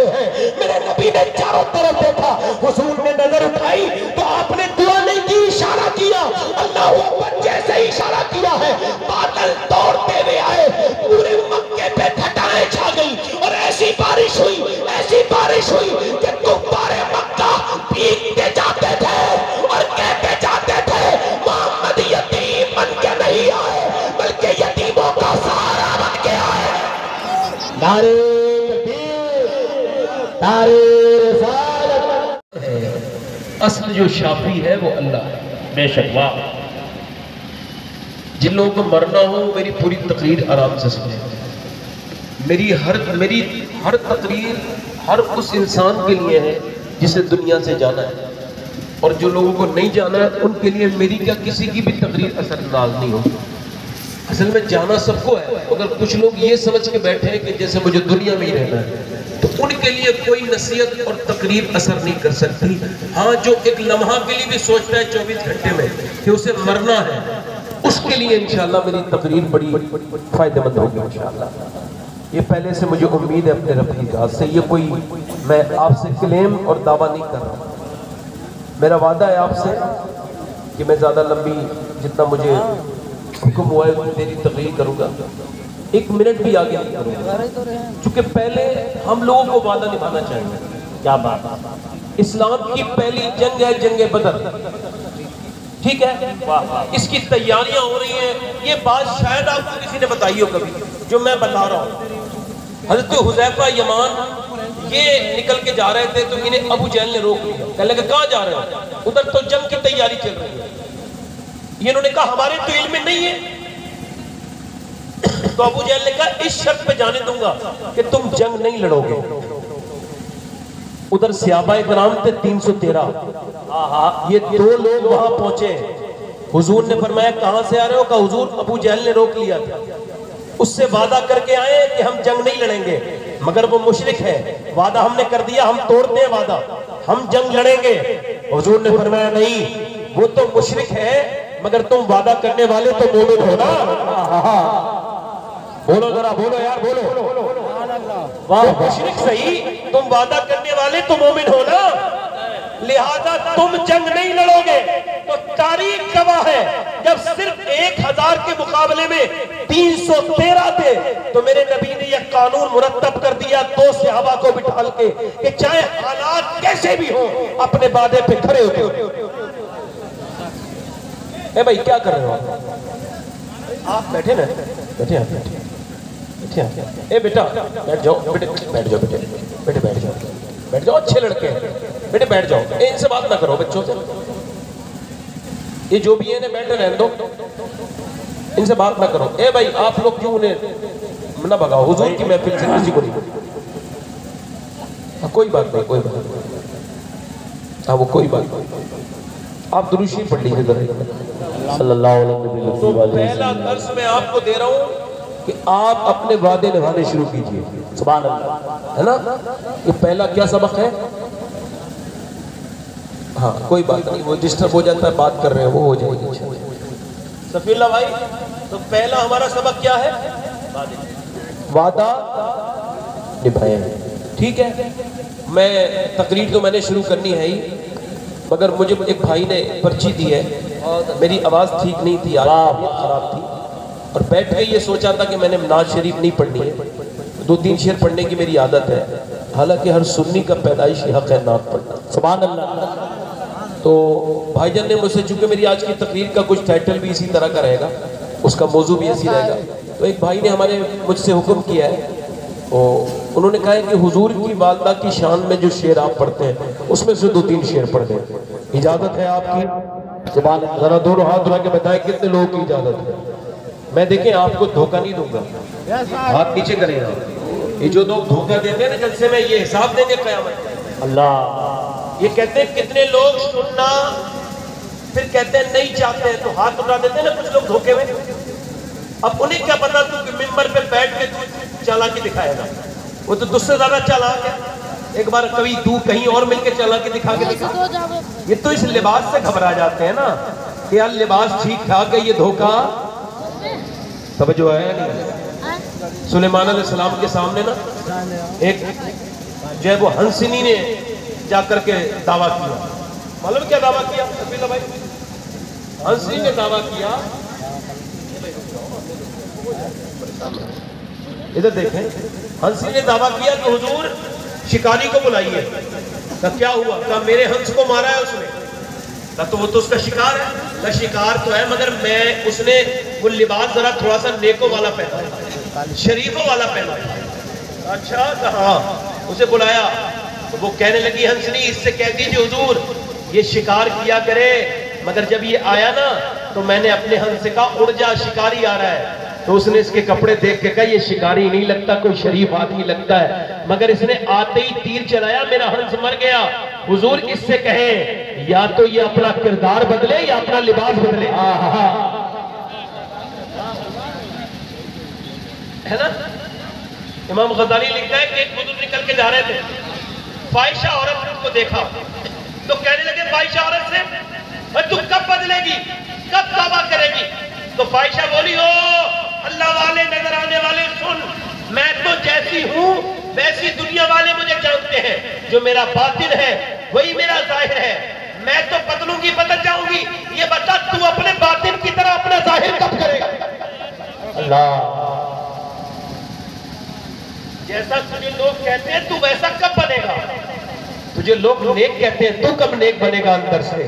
खड़े हैं। मेरे नबी ने चारों तरफ देखा, हुजूर ने नजर उठाई तो आपने दुआ नहीं की, इशारा किया। अल्लाह अकबर जैसे ही इशारा किया है, बादल दौड़ते हुए आए, पूरे मक्के पे घटाएं छा गई और ऐसी बारिश हुई कि गुब्बारे मक्का भीगते जाते थे और कहते जाते थे, मोहम्मद यतीम बन के नहीं आए बल्कि यतीमों का सहारा बन के आए। नारे तकबीर, नारे रिसालत। असल जो शाफी है वो अल्लाह है, बेशक। वाह, जिन लोगों को मरना हो मेरी पूरी तकरीर आराम से सुने। मेरी हर तकरीर हर उस इंसान के लिए है जिसे दुनिया से जाना है, और जो लोगों को नहीं जाना है उनके लिए मेरी क्या किसी की भी तकरीर असरअंदाज नहीं होगी। असल में जाना सबको है, मगर कुछ लोग ये समझ के बैठे हैं कि जैसे मुझे दुनिया में ही रहना है, तो उनके लिए कोई नसीहत और तकरीर असर नहीं कर सकती। हाँ, जो एक लम्हा के लिए भी सोचता है 24 घंटे में कि उसे मरना है, उसके लिए इंशाअल्लाह मेरी तकरीर बड़ी फायदेमंद होगी इंशाअल्लाह। ये पहले से मुझे उम्मीद है अपने रब की ज़ात से। ये कोई मैं आपसे क्लेम और दावा नहीं कर रहा। मेरा वादा है आपसे कि मैं ज़्यादा लंबी, जितना मुझे हुक्म हुआ है तेरी तकरीर करूँगा, 1 मिनट भी आगे नहीं करूँगा, क्योंकि पहले हम लोगों को वादा निभाना चाहिए। क्या बात, इस्लाम की पहली जंग है जंग बदर, ठीक है, इसकी तैयारियां हो रही हैं। ये बात शायद आपको किसी ने बताई हो कभी, जो मैं बता रहा हूँ। हजरत हुज़ैफा यमान ये निकल के जा रहे थे तो इन्हें अबू जहल ने रोक लिया। कहने लगे कहाँ जा रहे हो? उधर तो जंग की तैयारी चल रही है। ये इन्होंने कहा हमारे तो इल्म में नहीं है। तो अबू जहल ने कहा इस शर्त पे जाने दूंगा कि तुम जंग नहीं लड़ोगे। उधर सहाबाए किराम थे 313। ये 2 लोग वहां पहुंचे। हुजूर ने फरमाया कहां से आ रहे हो? कहा हुजूर अबू जहल ने रोक लिया था, उससे वादा करके आए कि हम जंग नहीं लड़ेंगे, मगर वो मुशरिक है। वादा हमने कर दिया, हम तोड़ते हैं वादा, हम जंग लड़ेंगे। हुजूर ने फरमाया नहीं, वो तो मुशरिक है मगर तुम वादा करने वाले तो मोमिन हो ना। बोलो जरा, बोलो यार, बोलो। वाह, मुशरिक सही, तुम वादा करने वाले तो मोमिन हो ना, लिहाजा तुम जंग नहीं लड़ोगे। तो तारीख गवाह है, जब सिर्फ 1000 के मुकाबले में 313 थे तो मेरे नबी ने यह कानून मुरत्तब कर दिया 2 सहाबा को बिठा के कि चाहे हालात कैसे भी हो अपने वादे पे खड़े हो। ए भाई क्या कर रहे हो आप? बैठे ना, बैठे आप, बैठे। ए बेटा बैठ जाओ, बेटे बैठ जाओ, बेटे बैठ जाओ, अच्छे लड़के हैं बेटे, बैठ जाओ। इनसे बात ना करो बच्चों से, ये जो भी है ना बैठे रहने दो, इनसे बात ना करो। ए भाई आप लोग क्यों उन्हें ना भगाओ? हुजूर की महफिल से किसी को नहीं। कोई बात नहीं, कोई बात नहीं। हाँ वो कोई बात नहीं, आप दुरूद शरीफ पढ़ लीजिए सल्लल्लाहु अलैहि वसल्लम। तो पहला दर्स मैं आपको दे रहा हूँ कि आप अपने वादे निभाने शुरू कीजिए। सुभान अल्लाह, है ना? ये पहला क्या सबक है? हाँ कोई बात नहीं, वो डिस्टर्ब हो जाता है, बात कर रहे हैं, वो हो जाएगी। सफील्ला भाई, तो पहला हमारा सबक क्या है? वादा निभाएं। ठीक है, मैं तकरीर तो मैंने शुरू करनी है ही, मगर मुझे एक भाई ने पर्ची दी है, मेरी आवाज़ ठीक नहीं थी, खराब थी, और बैठ के ये सोचा था कि मैंने नाज शरीफ नहीं पढ़नी है, 2-3 शेर पढ़ने की मेरी आदत है, हालांकि हर सुन्नी का पैदाइशी हक है नात पढ़ना। सुभान अल्लाह। तो भाईजान ने मुझसे, चूंकि मेरी आज की तकरीर का कुछ टाइटल भी इसी तरह का रहेगा, उसका मौजू भी ऐसी रहेगा, तो एक भाई ने हमारे मुझसे हुक्म किया है, उन्होंने कहा है कि हुजूर की वालदा की शान में जो शेर आप पढ़ते हैं उसमें से 2-3 शेर पढ़ दें। इजाजत है आपकी? सुभान अल्लाह। जरा दोनों हाथ उठा के बताएं कितने लोगों की इजाजत है। मैं देखें आपको धोखा नहीं दूंगा, हाथ नीचे करें आप। ये जो लोग धोखा देते हैं ना जलसे में, ये हिसाब देंगे क़यामत। अल्लाह, ये कहते हैं कितने लोग सुनना, फिर कहते हैं नहीं चाहते हैं, तो हाथ उठा देते हैं ना कुछ लोग धोखे में। अब उन्हें क्या पता तू कि मिंबर पे बैठ के तू चालाकी दिखाएगा, वो तो तुझसे ज्यादा चालाक है। एक बार कभी तू कहीं और मिलके चालाकी दिखा के दिखा। ये तो इस लिबास से घबरा जाते हैं ना कि यार लिबास ठीक ठाक है, ये धोखा तब जो है नहीं। सुलेमान अलैहिस्सलाम के सामने ना एक जो है वो हंसिनी ने जाकर के दावा किया। मालूम क्या दावा किया सफीला भाई? हंसिनी ने दावा किया, इधर देखें, हंसिनी ने दावा किया कि हुजूर शिकारी को बुलाइए। तो क्या हुआ? कहा मेरे हंस को मारा है उसने। तो वो तो उसका शिकार है। का शिकार तो है, मगर मैं उसने वो लिबास जरा थोड़ा सा नेको वाला पहना है, शरीफों वाला पहना है। अच्छा कहा, उसे बुलाया तो वो कहने लगी हंसनी इससे कह दीजिए हुजूर ये शिकार किया करे, मगर जब ये आया ना तो मैंने अपने हंस से कहा उड़ जा शिकारी आ रहा है। तो उसने इसके कपड़े देख के कहा ये शिकारी नहीं लगता, कोई शरीफ आदमी लगता है, मगर इसने आते ही तीर चलाया, मेरा हंस मर गया। हुजूर इससे कहें या तो ये अपना किरदार बदले या अपना लिबास बदले। है ना? इमाम गजाली लिखता है कि एक बुजुर्ग निकल के जा रहे थे, फाहिशा औरत ने उसको देखा तो कहने लगे फाहिशा औरत से तू कब बदलेगी, कब तौबा करेगी? तो फाहिशा बोली हो अल्लाह वाले नजर आने वाले सुन, मैं तो जैसी हूं वैसी दुनिया वाले मुझे जानते हैं, जो मेरा बातिन है वही मेरा जाहिर है, मैं तो बदलूंगी बदल जाऊंगी, ये बता तू अपने बातिन की तरह अपना जाहिर कब करेगा? अल्लाह, जैसा तुझे लोग कहते हैं तू वैसा कब बनेगा? तुझे लोग नेक कहते हैं, तू कब नेक बनेगा अंदर से?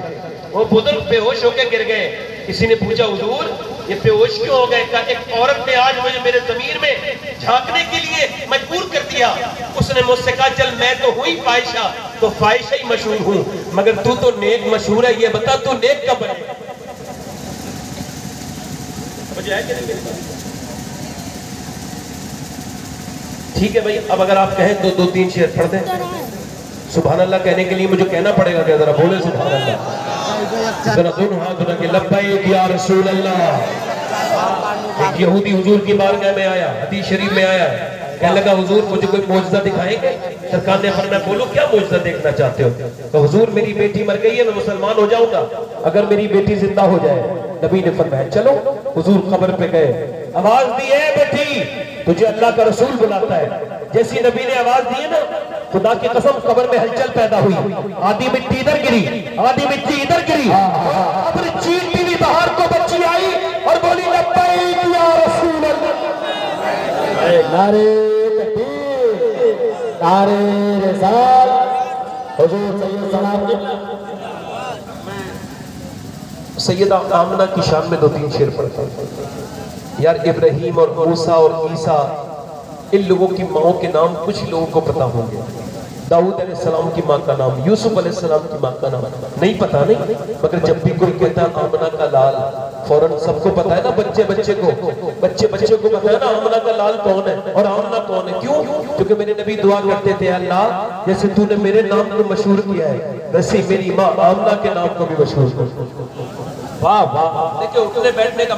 वो बुजुर्ग बेहोश होकर गिर गए। किसी ने पूछा हुजूर ये बेहोश क्यों हो गए? कहा एक औरत ने आज मुझे मेरे जमीर में झांकने के लिए मजबूर कर दिया। उसने मुझसे कहा चल मैं तो हुई फाहिशा, तो फाहिशा ही मशहूर हूं, मगर तू तो नेक मशहूर है, ये बता तू नेक कब बनेगा? ठीक है भाई, अब अगर आप कहें तो 2-3 शेर पढ़ दें। सुभान अल्लाह कहने के लिए मुझे कहना पड़ेगा क्या? जरा बोले सुभान अल्लाह। जरा दोनों हाथ उठा के लब्बैक या रसूल अल्लाह। एक यहूदी हुजूर की बारगाह में आया, हदीस शरीफ में आया, कहने लगा हुजूर मुझे कोई मौजज़ा दिखाएंगे? सरकार ने फरमाया बोलो क्या मौजज़ा देखना चाहते हो? तो हुजूर मेरी बेटी मर गई है, मैं मुसलमान हो जाऊंगा अगर मेरी बेटी जिंदा हो जाए। नबी ने फरमाया चलो। हुजूर कब्र पे गए, आवाज दी है बेटी तुझे अल्लाह का रसूल बुलाता है। जैसी नबी ने आवाज दी है ना, खुदा की कसम कब्र में हलचल पैदा हुई, आधी मिट्टी इधर गिरी, आधी मिट्टी इधर गिरी, कब्र चीरती हुई बाहर को बच्ची आई और बोली लब्बैक या रसूल अल्लाह। नारे तकबीर, नारे रिसालत, हुजूर सैयद सलाम सैयदा आमना की शान में 2-3 शेर पढ़ता हूं। यार इब्राहिम और मूसा और ईसा इन लोगों की माओं के नाम कुछ लोगों को पता होंगे। दाऊद अलैहिस्सलाम की माँ का नाम, यूसुफ अलैहिस्सलाम की माँ का नाम नहीं पता नहीं, मगर जब भी कोई कहता है आमना का लाल, फौरन सबको पता है ना, बच्चे बच्चे को पता है ना आमना का लाल कौन है और आमना कौन है। क्यों? क्योंकि मेरे नबी दुआ करते थे अल्लाह जैसे तूने मेरे नाम को मशहूर किया है वैसे मेरी माँ आमना के नाम को भी मशहूर कर। वाह वाह, देखिए उठने बैठने का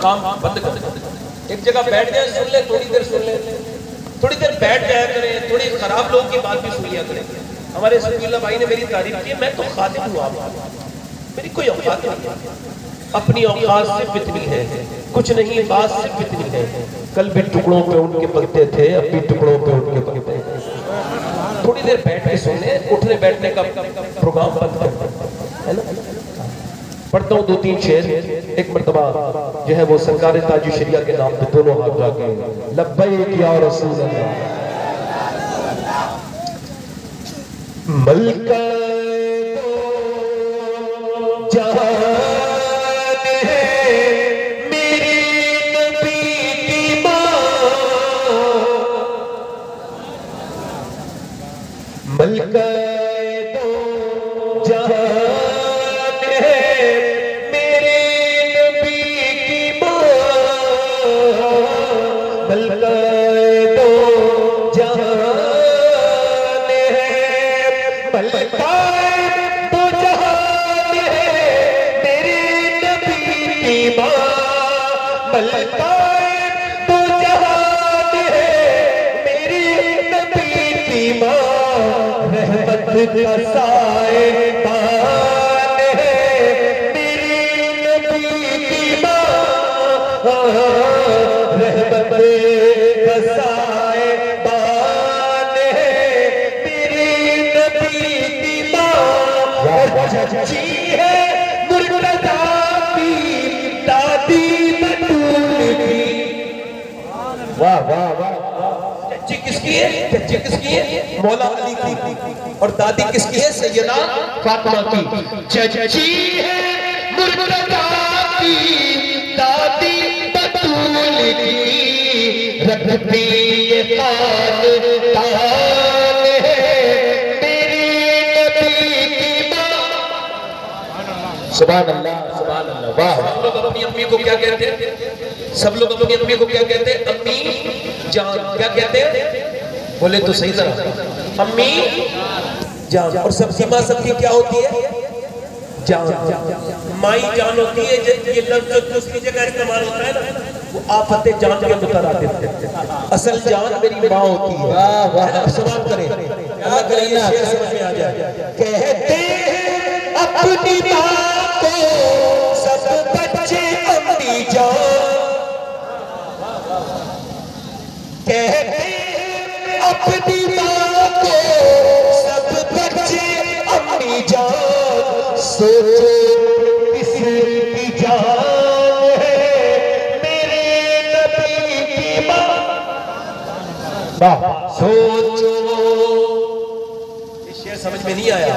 काम बंद कर दे, एक जगह बैठ जाए सुन ले, थोड़ी देर सुन ले, थोड़ी देर बैठ जाया करें, थोड़ी खराब लोगों की बात भी सुन लिया करें। हमारे सफीला भाई ने मेरी तारीफ की, मैं तो खादिम हूँ, मेरी कोई औकात नहीं है, अपनी औकात सिर्फ इतनी है, कुछ नहीं, बात सिर्फ इतनी है, कल भी टुकड़ों पे उनके पलते थे, अब भी टुकड़ों पे उनके पलते हैं। थोड़ी देर बैठ के सुन ले, उठने बैठने का प्रोग्राम बंद कर, है ना। पढ़ता हूँ 2-3 शेर। एक मर्तबा जो है वो सरकार ताजु शरिया के नाम पे दोनों हाथ उठा के लब्बैक या रसूल अल्लाह। मलका तो जान है मेरी नबी की माँ, मलका तो जान का साएबान है मेरी नबी की माँ, रहमत का साएबान है चची है मुर्तजा की दादी बतूल की। वाह वाह वाह। चच्ची किसकी है? चच्ची किसकी है? मौला अली की। और दादी किसकी है? सैयदा फातिमा की। चची है मुर्तजा की दादी बतूल की, रखती ये खानदान है मेरी नबी की मां। सुभान अल्लाह सुभान अल्लाह। वाह। सब लोग अपनी अम्मी को क्या कहते हैं? सब लोग अपनी अम्मी को क्या कहते हैं? अम्मी जान। क्या कहते हैं? बोले तो सही तरह, अम्मी जान। और सबकी माँ सबकी क्या होती है? जान। माई जान होती है। ये लफ्ज जो दूसरी जगह इस्तेमाल होता है ना, वो आफते जान के मुतरादिफ है। असल जान मेरी माँ होती है। वाह वाह। सवाल करें, अल्लाह करे ये शेर समझ में आ जाए। कहते हैं अपनी माँ को सब बच्चे अम्मी जान, कहते हैं अपनी माँ को सब बच्चे अम्मी जान, सोचो किसकी जान है मेरे नबी की माँ। सोचो। ये शेर समझ में नहीं आया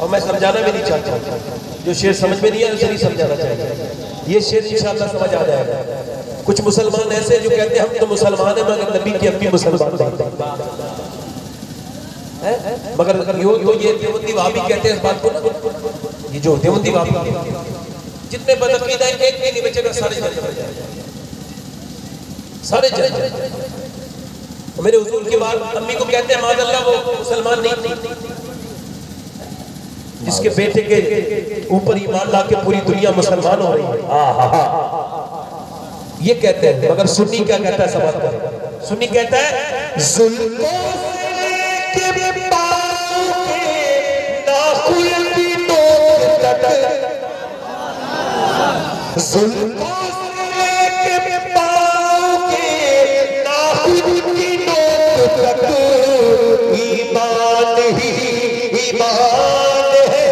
और मैं समझाना भी नहीं चाहता। जो शेर समझ में नहीं आया उसे नहीं समझाना चाहिए। ये शेर इंशाअल्लाह समझ आ जाएगा। कुछ मुसलमान ऐसे जो कहते हैं हम तो मुसलमान हैं मगर नबी की अम्मी मुसलमान नहीं, मगर ये देवबंदी वहाबी कहते हैं इस बात को ना। ये जो देवबंदी वहाबी कहते हैं, जितने बदअकीदा हैं एक भी नहीं बचेगा, सारे जल जाएंगे, सारे जल जाएंगे। मेरे हुजूर के बाद अम्मी को कहते हैं माज़अल्लाह वो मुसलमान नहीं, जिसके बेटे के ऊपर ईमान ला के पूरी दुनिया मुसलमान हो रही है। ये कहते हैं। मगर सुन्नी क्या कहता है? सवाल करें। सुन्नी कहता है जुल्फों के पाँव के नाखून की नोक तक, जुल्फों के पाँव के नाखून की नोक तक ईमान ही ईमान है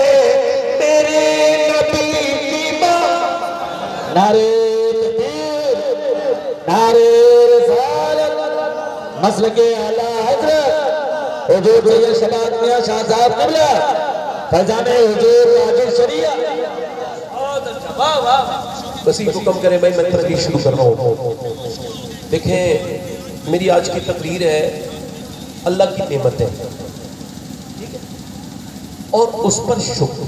मेरे नबी की माँ। नारे नारे रिसालत मसलके आला हज़रत हुजूर सैयद शबाब मियां शाह साहब क़िबला फैज़ाने हुजूर राजिल शरिया। वाह वाह। बस ही हुक्म करें भाई, मैं तकरीर शुरू कर रहा हूँ। देखें मेरी आज की तकरीर है अल्लाह की नेमतें, ठीक है, और उस पर शुक्र।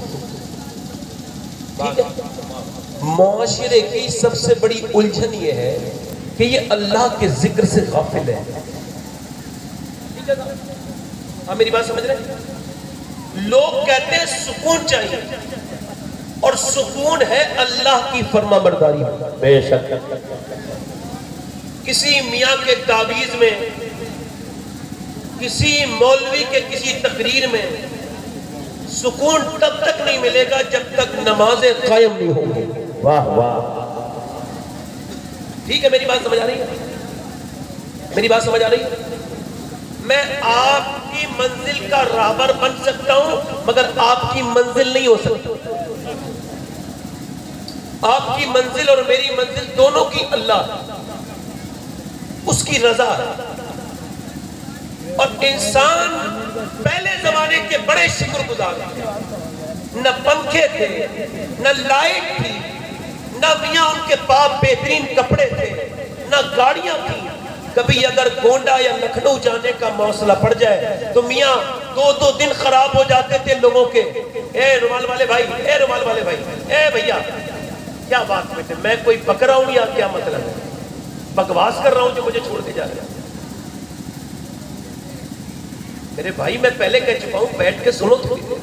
ठीक है, मुआशरे की सबसे बड़ी उलझन ये है कि ये अल्लाह के जिक्र से गाफिल है। ठीक है ना? आप मेरी बात समझ रहे हैं? लोग कहते हैं सुकून चाहिए, और सुकून है अल्लाह की फरमाबरदारी में। बेशक। किसी मियाँ के तावीज़ में, किसी मौलवी के किसी तकरीर में सुकून तब तक नहीं मिलेगा जब तक नमाजें कायम नहीं होंगी। वाह वाह। ठीक है, मेरी बात समझ आ रही है? मेरी बात समझ आ रही है? मैं आपकी मंजिल का राहबर बन सकता हूं मगर आपकी मंजिल नहीं हो सकती। आपकी मंजिल और मेरी मंजिल दोनों की अल्लाह, उसकी रजा है। और इंसान पहले जमाने के बड़े शुक्रगुजार थे। न पंखे थे, न लाइट थी, न मियाँ उनके पास बेहतरीन कपड़े थे, न गाड़ियां थी। कभी अगर गोंडा या लखनऊ जाने का मौसला पड़ जाए तो मियाँ 2-2 दिन खराब हो जाते थे लोगों के। ए रुमाल वाले भाई, ए रुमाल वाले भाई, ए भैया क्या बात बेटे, मैं कोई बकरा हूं या क्या मतलब है? बकवास कर रहा हूं जो मुझे छोड़ के जा रहे हैं? मेरे भाई मैं पहले कह चुका हूं, बैठ के सुनो थोड़ी देर।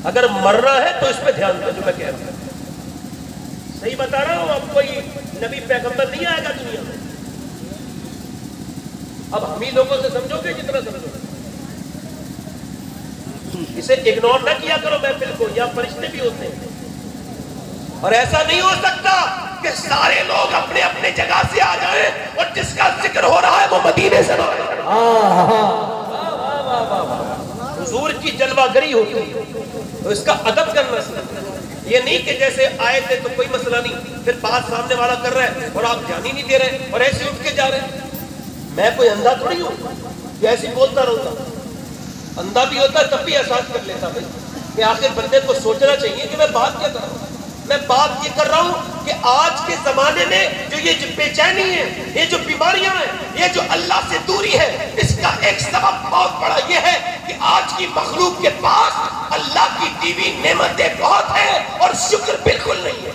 अगर मरना है तो इस पे ध्यान दो जो मैं कह रहा हूं। सही बता रहा हूं, अब कोई नबी पैगंबर नहीं आएगा दुनिया में। अब हम ही लोगों से समझोगे जितना समझोगे। इसे इग्नोर ना किया करो महफिल को, या फरिश्ते भी होते हैं। और ऐसा नहीं हो सकता कि सारे लोग अपने अपने जगह से आ जाएं और जिसका जिक्र हो रहा है वो मदीने से ना। हुजूर की जलवागरी होती है। तो इसका अदब करना सीखें। ये नहीं कि जैसे आए थे तो कोई मसला नहीं, फिर बात सामने वाला कर रहा है और आप ध्यान ही नहीं दे रहे और ऐसे उठ के जा रहे हैं। मैं कोई अंधा थोड़ी हूँ कि ऐसे बोलता रहूंगा। अंधा भी होता तब भी एहसास कर लेता भाई कि आखिर बंदे को सोचना चाहिए कि मैं बात क्या कर रहा हूँ। मैं बात ये कर रहा हूँ कि आज के जमाने में जो ये जो बेचैनी है, ये जो बीमारियां हैं, ये जो अल्लाह से दूरी है, इसका एक सबब बहुत बड़ा ये है कि आज की मखलूक के पास अल्लाह की दी हुई नेमतें बहुत है और शुक्र बिल्कुल नहीं है।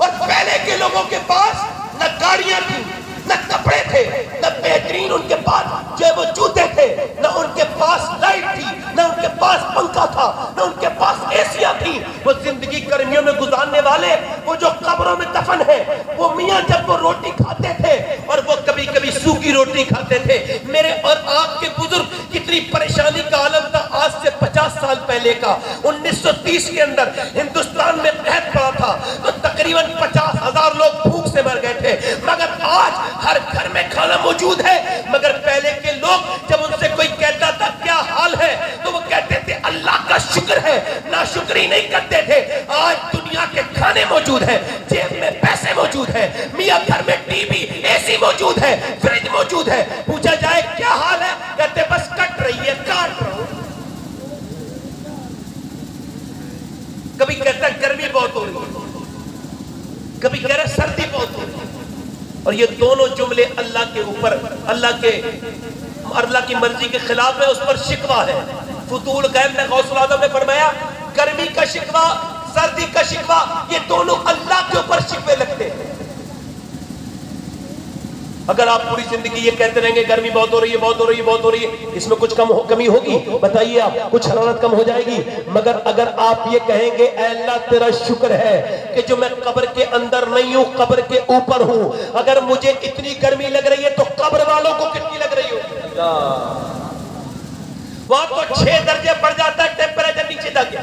और पहले के लोगों के पास न गाड़ियां थी, न कपड़े थे, न बेहतरीन उनके पास जो है वो जूते थे, न उनके पास लाइट थी, न उनके पास पंखा था, न उनके पास एसिया थी। वो जिंदगी गर्मियों में गुजारने वाले, वो जो कब्रों में दफन है, वो मियाँ जब वो रोटी खाते थे और वो कभी कभी सूखी रोटी खाते थे। मेरे और आपके बुजुर्ग कितनी परेशानी का आलम था आज से 50 साल पहले का। 1930 के अंदर हिंदुस्तान में कहत पड़ा था तो तकरीबन 50,000 लोग भूख से मर गए थे। मगर आज हर घर में खाना मौजूद है। मगर पहले के लोग जब उनसे कोई कहता था क्या हाल है तो वो कहते थे अल्लाह का शुक्र है, नाशुक्री नहीं करते थे। आज दुनिया के खाने मौजूद है, जेब में पैसे मौजूद है, मियां घर में टीवी एसी मौजूद है, फ्रिज मौजूद है। पूछा जाए क्या हाल है, कहते बस कट रही है, काट रहा हूं। कभी कहता गर्मी बहुत हो रही है, कभी कह रहा सर्दी बहुत हो रही है। और ये दोनों जुमले अल्लाह के ऊपर, अल्लाह की मर्जी के खिलाफ है, उस पर शिकवा है। फुतूल गैब में गौसुल आज़म ने फरमाया गर्मी का शिकवा, सर्दी का शिकवा, ये दोनों अल्लाह के ऊपर शिकवे लगते हैं। अगर आप पूरी जिंदगी ये कहते रहेंगे गर्मी बहुत हो रही है, बहुत हो रही है, बहुत हो रही है, इसमें कुछ कमी होगी? बताइए आप, कुछ हरारत कम हो जाएगी? मगर अगर आप ये कहेंगे ऐ अल्लाह तेरा शुक्र है कि जो मैं कब्र के अंदर नहीं हूं, कब्र के ऊपर हूं। अगर मुझे इतनी गर्मी लग रही है तो कब्र वालों को कितनी लग रही होगी? वहां तो 6 दर्जे बढ़ जाता है टेम्परेचर नीचे जाके।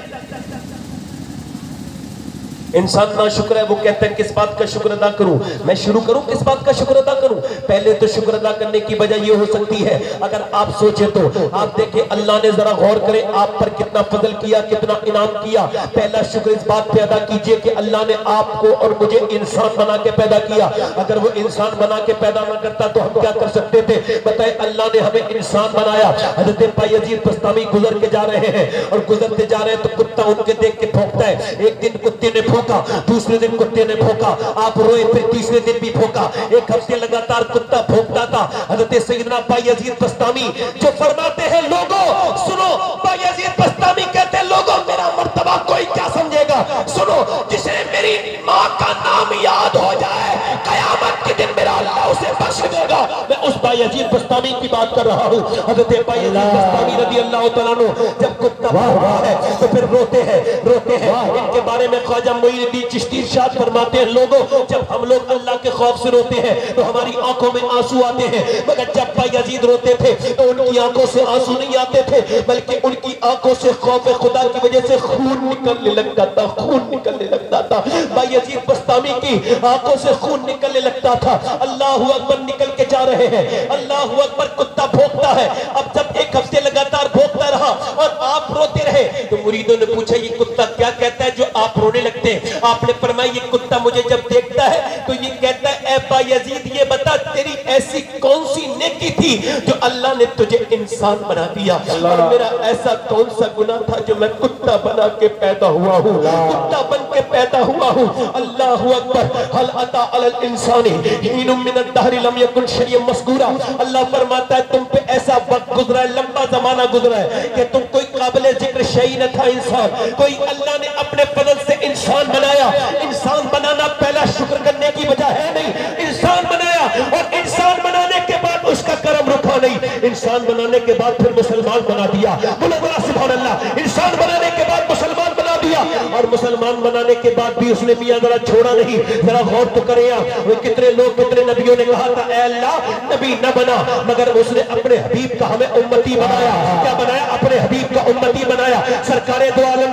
इंसान ना शुक्र है, वो कहते हैं किस बात का शुक्र अदा करूं? मैं शुरू करूं किस बात का शुक्र अदा करूं? पहले तो शुक्र अदा करने की वजह ये हो सकती है, अगर आप सोचे तो आप देखें अल्लाह ने जरा गौर करें आप पर कितना फजल किया, कितना इनाम किया। पहला शुक्र इस बात पे अदा कीजिए कि अल्लाह ने आपको और मुझे इंसान बना के पैदा किया। अगर वो इंसान बना के पैदा ना करता तो हम क्या कर सकते थे? बताए अल्लाह ने हमें इंसान बनाया। हज़रत बायजीद बस्तामी गुजर के जा रहे हैं और गुजरते जा रहे हैं तो कुत्ता उनके देख के भौंकता है। एक दिन कुत्ते ने भौंका, दूसरे दिन कुत्ते ने भौंका, आप रोए, फिर तीसरे दिन भी भौंका। एक हफ्ते लगातार कुत्ता भौंकता था। हज़रत सैयदना बायजीद बस्तामी जो फरमाते हैं लोगों सुनो, बायजीद बस्तामी कहते हैं लोगों मेरा मर्तबा कोई क्या समझेगा? सुनो, जिसे मेरी माँ का नाम याद हो जाए कयामत के दिन मेरा अल्लाह उसे बख्श देगा। मैं उस बायजीद बस्तामी की बात कर रहा हूँ। हज़रत बायजीद बस्तामी रज़ी अल्लाह तआला अन्हु जब कुत्ता भौंकता है तो फिर रोते हैं। इनके बारे में ख्वाजा मोइनुद्दीन चिश्ती इरशाद फरमाते हैं लोगों जब हम लोग अल्लाह के खौफ से रोते हैं तो हमारी आंखों में आंसू आते हैं। मगर जब बायजीद रोते थे तो उनकी आंखों से आंसू नहीं आते थे, बल्कि उनकी आंखों से खौफ खुदा की वजह से खून निकलने लगता था, खून निकलने लगता था। बायजीद बस्तामी की आंखों से खून निकलने लगता था। अल्लाहू अकबर निकल के जा रहे हैं, अल्लाहू अकबर, कुत्ता भौंकता है। अब जब एक हफ्ते लगातार भौंकता रहा और आप रोते रहे तो मुरीदों ने पूछा ये कुत्ता क्या कहता है जो आप रोने लगते हैं? आपने फरमाया ये कुत्ता मुझे जब देखता है तो ये कहता है ए बायजीद ये बता तेरी ऐसी कौन सी नेकी थी जो अल्लाह ने तुझे इंसान बना दिया, और मेरा ऐसा कौन सा गुनाह था जो मैं कुत्ता बना के पैदा हुआ हूँ, कुत्ता बन के पैदा हुआ हूँ। अल्लाहू अकबर। हल अता अलल इंसानी हीनुम मिनद दहरि लम यकुन शैय्यन मज़कूरा। अल्लाह फरमाता है तुम पे ऐसा वक्त गुजरा है, लंबा जमाना गुजरा है कि तुम कोई काबिल जिक्र शैई न था इंसान। कोई अल्लाह ने अपने फजल से इंसान बनाया। इंसान बनाना पहला शुक्र करने की वजह है नहीं, इंसान बनाया और इंसान बनाने के बाद उसका कर्म रुका नहीं, इंसान बनाने के बाद फिर मुसलमान बना दिया। बोलो बोला सुभान अल्लाह। इंसान बनाने के बाद मुसलमान बना दिया और मुसलमान बनाने के बाद भी उसने मियां जरा छोड़ा नहीं। जरा गौर तो करें वो कितने लोग, कितने नबियों ने कहा था ऐ अल्लाह नबी न बना, मगर उसने अपने हबीब का हमें उम्मती बनाया। क्या बनाया? अपने हबीब का उम्मती बनाया। सरकारे दो आलम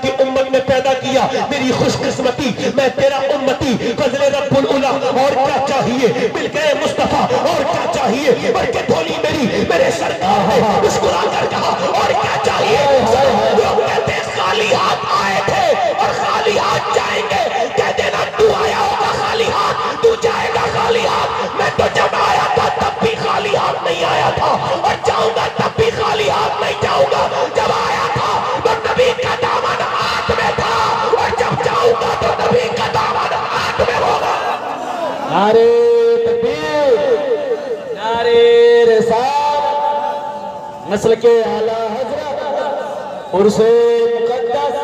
की उम्मत में पैदा किया। मेरी खुशकिस्मती, मैं तेरा उम्मती। फजले रब्बुल उला, और क्या चाहिए? मिल गए मुस्तफा, और क्या चाहिए? बल्कि धोली मेरी मेरे सरकार है। मुस्कुरा कर कहा और क्या नारे तकबीर, नारे रिसालत, नस्ल के आला हजरत उर्से मुकद्दस।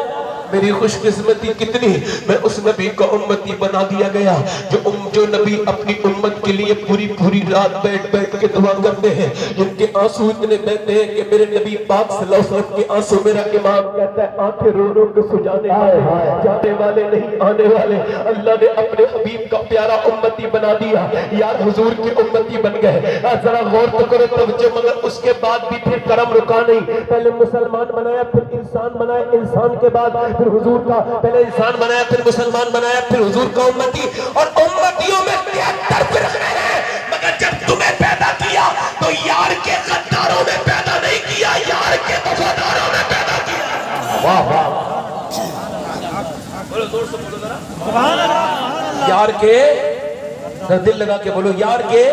मेरी खुशकिस्मती कितनी, मैं उस नबी का उम्मती बना दिया गया जो नबी अपनी उम्मत के लिए पूरी पूरी रात बैठ बैठ के दुआ करते हैं, जिनके आंसू इतने बहते हैं कि मेरे नबी पाक सल्लल्लाहु अलैहि वसल्लम के आंसू, मेरा इमाम कहता है, आंखें रो रो के सुजाने वाले, जाने वाले नहीं आने वाले। अल्लाह ने अपने हबीब का प्यारा उम्मती बना दिया, यार हुजूर के उम्मती बन गए। जरा गौर तो करो तवज्जो, मगर उसके बाद भी फिर करम रुका नहीं। पहले मुसलमान बनाया, फिर इंसान बनाया, इंसान के बाद फिर हुजूर का, पहले इंसान बनाया, फिर मुसलमान बनाया, फिर हुजूर का उम्मती। और उम्मतियों में 73 फिरके हैं, मगर जब तुम्हें पैदा किया तो यार के गद्दारों में पैदा नहीं किया, यार के वफादारों में पैदा किया। वाह वाह, बोलो जोर से बोलो जरा, सुभान अल्लाह। यार के, दिल लगा के बोलो, यार के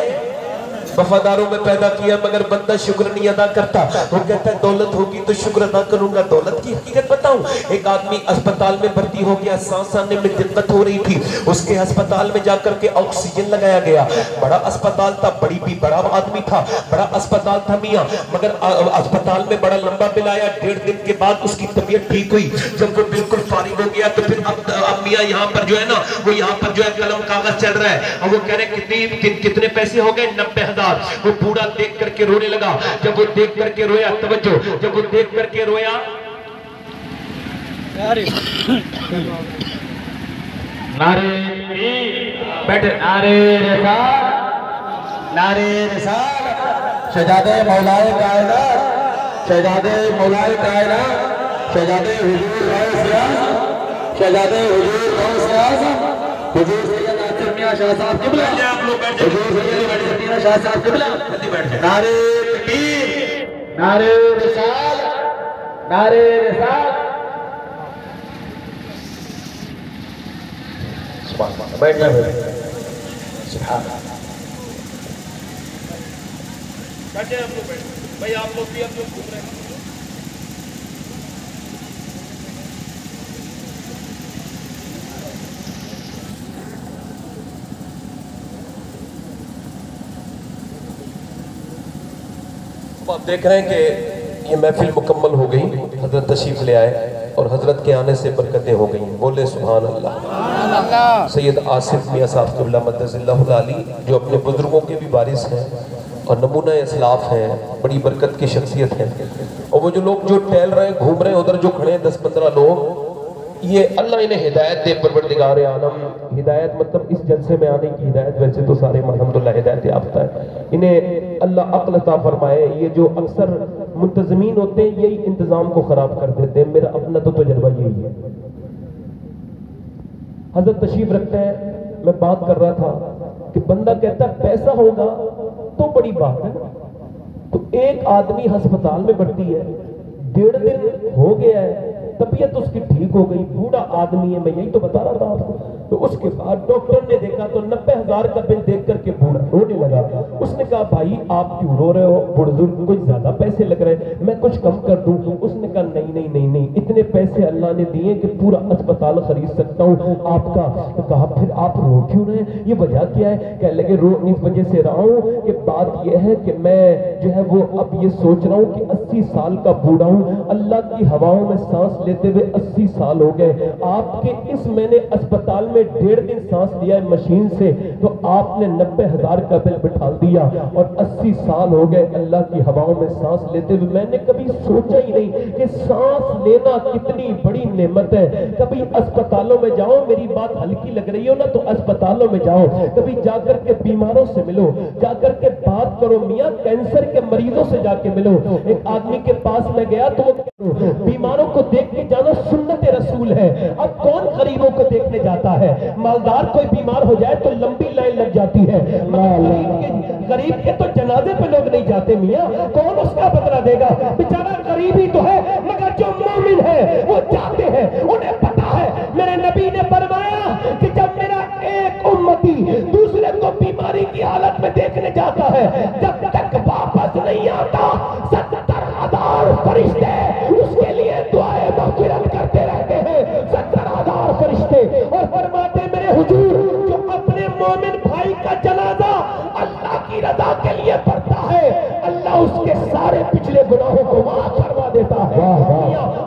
वफादारों में पैदा किया, मगर बंदा शुक्र नहीं अदा करता। वो कहता है दौलत होगी तो शुक्र अदा करूंगा। दौलत की हकीकत बताऊं, एक आदमी अस्पताल में भर्ती हो गया, सांस आने में दिक्कत हो रही थी, उसके अस्पताल में जाकर के ऑक्सीजन लगाया गया। बड़ा अस्पताल था, बड़ा आदमी था, बड़ा अस्पताल था मियाँ, मगर अस्पताल में बड़ा लंबा बिल आया। 1.5 दिन के बाद उसकी तबीयत ठीक हुई। जब वो बिल्कुल फारिग हो गया तो फिर अब मियाँ यहाँ पर जो है ना, वो यहाँ पर जो है कलम कागज चल रहा है, और वो कह रहे कितने पैसे हो गए, 90,000। वो बूढ़ा देख करके रोने लगा। जब वो देख करके रोया, तवज्जो, जब वो देख करके रोया, नारे बैठे, नारे रिसालत, नारे रिसालत, शहजादे मौलाए कायनात, शहजादे मौलाए कायनात, शहजादे हुजूर गौस आज़म, शहजादे हुजूर गौस आज़म, हुजूर सैयद आसिफ मियां शाह साहब क़िबला, हुजूर सैयद मदीना शाह साहब क़िबला। नारे तकबीर, नारे रिसालत, नारे रिसालत। बैठ जाए भाई, आप लोग भी अब जो घूम रहे हैं, आप देख रहे हैं कि ये महफिल मुकम्मल हो गई, हजरत तशरीफ ले आए और हजरत के आने से बरकतें हो गई। बोले सुभान अल्लाह। सैयद आसिफ मियां साहब क़िबला मद्दज़िल्लाहुल आली, जो अपने बुजुर्गों के भी वारिस हैं और नमूना इस्लाफ हैं, बड़ी बरकत की शख्सियत है। और वो जो लोग जो टहल रहे हैं, घूम रहे हैं, उधर जो खड़े हैं 10-15 लोग, ये अल्लाह इन्हें हिदायत दे, परवरदिगार आलम। हिदायत मतलब इस जलसे में आने की हिदायत, वैसे तो सारे अल्हम्दुलिल्लाह हिदायत याफ्ता है। इन्हें अल्लाह अक्ल अता फरमाए। ये जो अक्सर मुंतज़मीन होते हैं, यही इंतजाम को खराब कर देते हैं। मेरा अपना तो तजुर्बा यही है। हजरत तशरीफ रखते हैं, मैं बात कर रहा था कि बंदा कहता है पैसा होगा तो बड़ी बात है। तो एक आदमी अस्पताल में भर्ती है, 1.5 दिन हो गया है, तबीयत उसकी ठीक हो गई, बूढ़ा आदमी है, मैं यही तो बता रहा था आपको। तो उसके बाद डॉक्टर ने देखा तो 90,000 का बिल देख करके बूढ़ा रोने लगा। उसने कहा भाई आप क्यों रो रहे हो, बुजुर्ग कुछ ज्यादा पैसे लग रहे हैं, मैं कुछ कम कर दूं। उसने कहा नहीं नहीं नहीं नहीं, इतने पैसे अल्लाह ने दिए कि पूरा अस्पताल खरीद सकता हूँ आपका। तो कहा फिर आप रो क्यों रहे हैं, ये वजह क्या है? कहने लगे रो इस वजह से रहा हूँ कि बात यह है कि मैं जो है वो अब ये सोच रहा हूँ कि 80 साल का बूढ़ा हूँ, अल्लाह की हवाओं में सांस लेते हुए 80 साल हो गए। आपके इस मैंने अस्पताल में 1.5 दिन सांस लिया है मशीन से, तो आपने 90,000 का बिल बिठा दिया और 80 साल हो गए अल्लाह की हवाओं में सांस लेते हुए। मैंने कभी सोचा ही नहीं कि सांस लेना कितनी बड़ी नेमत है। कभी अस्पतालों में जाओ, मेरी बात हल्की लग रही हो ना तो अस्पतालों में जाओ, कभी जाकर के बीमारों से मिलो, जाकर के बात करो। मियाँ कैंसर के मरीजों से जाके मिलो। एक आदमी के पास में गया तो बीमारों को देख के जाना सुन्नत रसूल है। अब कौन गरीबों को देखने जाता है? मालदार कोई बीमार हो जाए तो लंबी लाइन लग जाती है, गरीब के तो जनाजे पे लोग नहीं जाते। मियाँ कौन उसका बदला देगा? बेचारा गरीब ही तो है, मगर जो मोमिन है वो जाते हैं, उन्हें पता है। मेरे नबी ने फरमाया कि जब मेरा एक उम्मती दूसरे को बीमारी की हालत में देखने जाता है, जब तक वापस नहीं आता 70,000 फरिश्ते उसके लिए दुआए मग़फ़िरत करते रहते हैं। 70,000 फरिश्ते। और फरमाते मेरे हुजूर जो अपने मोमिन भाई का अदा के लिए पड़ता है, अल्लाह उसके सारे पिछले गुनाहों को माफ करवा देता है।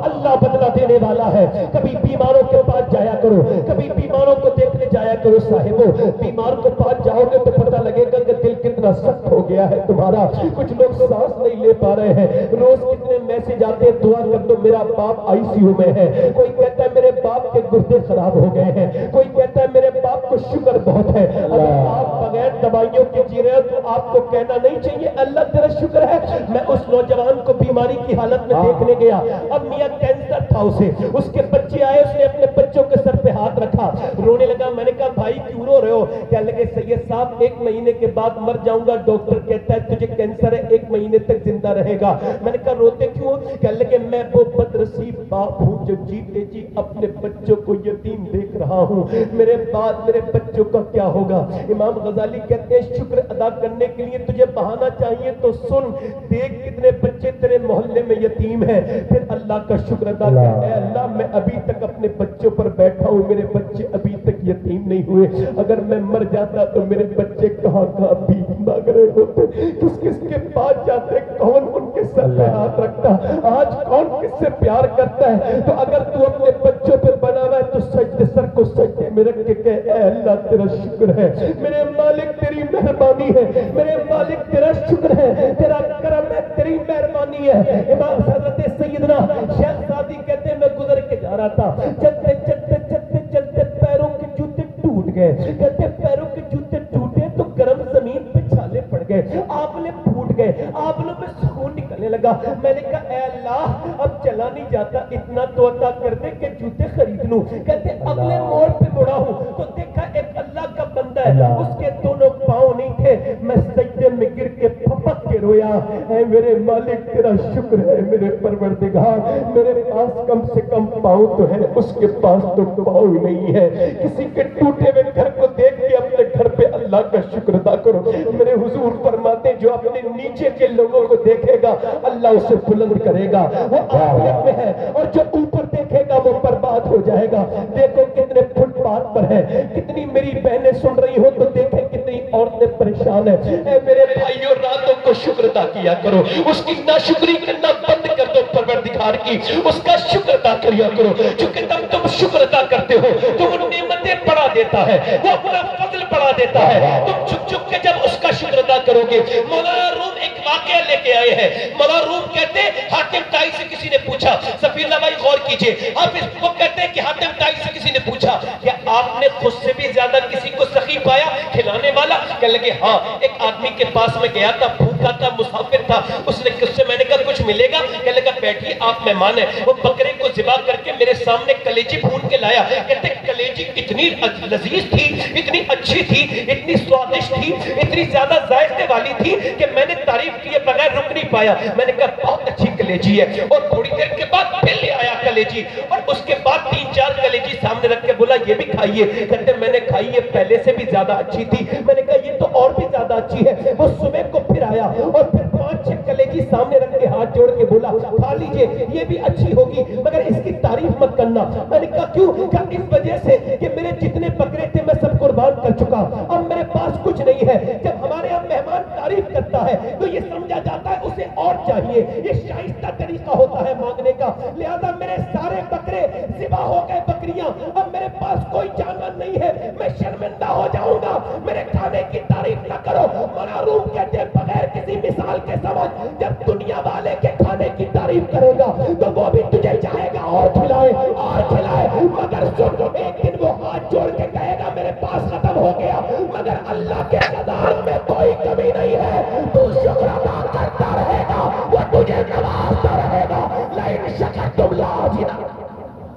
अल्लाह बदला देने वाला है। कभी बीमारों के पास जाया करो, कभी बीमारों को देखने जाया करो। साहिबों, बीमार के पास जाओगे तो पता लगेगा कि दिल कितना सख्त हो गया है तुम्हारा। कुछ लोग सांस नहीं ले पा रहे हैं। रोज कितने मैसेज आते हैं, दुआ कर दो मेरा बाप आईसीयू में है। कोई कहता है मेरे बाप के गुर्दे खराब हो गए हैं। कोई कहता है मेरे बाप को शुगर बहुत है। अगर आप बगैर दवाइयों के जी रहे हो तो आपको कहना नहीं चाहिए अल्लाह तेरा शुक्र है। मैं उस नौजवान को बीमारी की हालत में देखने गया। अब मियां कैंसर था उसे, उसके बच्चे आए, उसने अपने बच्चों के सर पे हाथ रखा, रोने लगा। मैंने कहा भाई क्यों रो रहे हो? क्या लगे सैयद साहब 1 महीने के बाद मर जाऊंगा, डॉक्टर कहता है तुझे कैंसर है, 1 महीने तक जिंदा रहेगा। मैंने कहा रोते क्यों? क्या लगे मैं वो बदनसीब बाप हूं जो जीते जी अपने बच्चों को यतीम देख रहा हूं। मेरे बाद मेरे बच्चों का क्या होगा? इमाम गजाली कहते हैं शुक्र अदा करने के लिए तुझे बहाना चाहिए तो सुन, देख कितने बच्चे तेरे मोहल्ले में यतीम हैं, फिर अल्लाह का शुक्र अदा कर। ऐ अल्लाह मैं अभी तक अपने बच्चों पर बैठा हूं, मेरे बच्चे अभी तक यतीम नहीं हुए। अगर मैं मर जाता तो मेरे बच्चे कहां कहां भीख मांग रहे होते, किस किस के पास जाते, कौन उनके सर पे हाथ रखता। आज कौन किससे प्यार करता है? तो अगर तू अपने बच्चों पे बना हुआ है तो सजदे, सर को सजदे में रख के कह ऐ अल्लाह तेरा शुक्र है, मेरे मालिक तेरी मेहरबानी है, मेरे मालिक तेरा शुक्र है, तेरा करम है, तेरी मेहरबानी है। इमाम हजरत सैयदना शेख सादी कहते हैं मैं गुजर के जा रहा था, चलते चलते चलते चलते पैरों के जूते टूट गए। कहते पैरों के जूते टूटे तो गर्म जमीन पे छाले पड़ गए, आपने फूट गए, आपने में सुकून निकलने लगा। मैंने कहा ऐ अल्लाह अब चला नहीं जाता, इतना तो अता कर दे कि जूते खरीद लूं। कहते अगले मोड़ पे मुड़ा हूं तो देखा एक अल्लाह का बंदा है, उसके दोनों पांव नहीं थे। मैं सजदे में गिर के फपक के रोया, ऐ मेरे मालिक तेरा शुक्र है, मेरे परवरदिगार मेरे पास कम से कम पांव तो है, उसके पास तो पांव ही नहीं है। किसी के टूटे हुए घर को देख के अपने घर पे अल्लाह का शुक्र अदा करो। मेरे हुजूर फरमाते जो अपने नीचे के लोगों को देखेगा अल्लाह उसे बुलंद करेगा, वो आफियत में है, और जो ऊपर देखेगा वो बर्बाद हो जाएगा। देखो कितने फुटपाथ पर है, कितनी मेरी बहनें सुन रही हो तो देखे कितनी औरतें परेशान है। ऐ मेरे भाइयों रातों को शुक्र अदा किया करो, उसकी नाशुक्री करना बंद कर दो परवरदिगार की, उसका शुक्र अदा किया करो। क्योंकि तब तुम शुक्र अदा करते हो तो वो नेमतें बढ़ा देता है, वो अपना फजल बढ़ा देता है। तुम चुप चुप के जब उसका शुक्र अदा करोगे। मौलाना रूम एक वाकया लेके आए हैं। मौलाना रूम कहते हातिम ताई से किसी ने पूछा, सफीउल्लाह भाई गौर कीजिए, हाफिज वो कहते हैं कि हातिम ताई से किसी ने पूछा क्या आपने खुद से भी ज्यादा किसी को सखी पाया, खिलाने वाला? कहने लगे हाँ, एक आदमी के पास में गया था, भूखा था, मुसाफिर था, उससे मैंने कहा कुछ मिलेगा? कहने लगा बैठिए आप मेहमान है। वो बकरे को ज़िबा करके मेरे सामने कलेजी भून के लाया। कहते कलेजी इतनी लजीज थी, इतनी अच्छी थी, इतनी स्वादिष्ट थी, इतनी ज्यादा जायके वाली थी कि मैंने तारीफ किए बगैर रुक नहीं पाया। मैंने कहा बहुत अच्छी कलेजी है, और थोड़ी देर के बाद फिर ले आया कलेजी, और उसके बाद 3-4 कलेजी सामने रख के बोला ये भी खाइए। कहते मैंने खाई, ये पहले से भी ज्यादा अच्छी थी। मैंने कहा ये तो और भी ज्यादा अच्छी है। वो सुबह को फिर आया और फिर 5-6 कलेजी सामने रख के हाथ जोड़ के बोला खा लीजिए, ये भी अच्छी होगी मगर इसकी तारीफ मत करना। मैंने कहा क्यों? क्या इस वजह से कि मेरे जितने बकरे थे मैं सब कुर्बान कर चुका, अब मेरे पास कुछ नहीं है। जब हमारे यहाँ मेहमान तारीफ करता है तो ये समझा जाता है उसे और चाहिए, ये शाइस्ता तरीका होता है मांगने का। लिहाजा मेरे सारे बकरे ज़िबा हो गए, बकरियां, अब मेरे पास कोई जानवर नहीं है, मैं शर्मिंदा हो जाऊंगा, मेरे खाने की तारीफ ना करो। मनारूम कहते हैं बगैर किसी मिसाल के समझ, जब दुनिया वाले के खाने की तारीफ करेगा तो वो भी तुझे चाहेगा और खिलाए और खिलाए। मगर सुन, एक दिन वो हाथ जोड़ के कहेगा मेरे पास खत्म हो गया, मगर अल्लाह के खजानों में कोई कमी नहीं है। तू शुक्र अदा करता रहेगा, वो तुझे नवाजता रहेगा। लाइन शकर तुम लाजिना।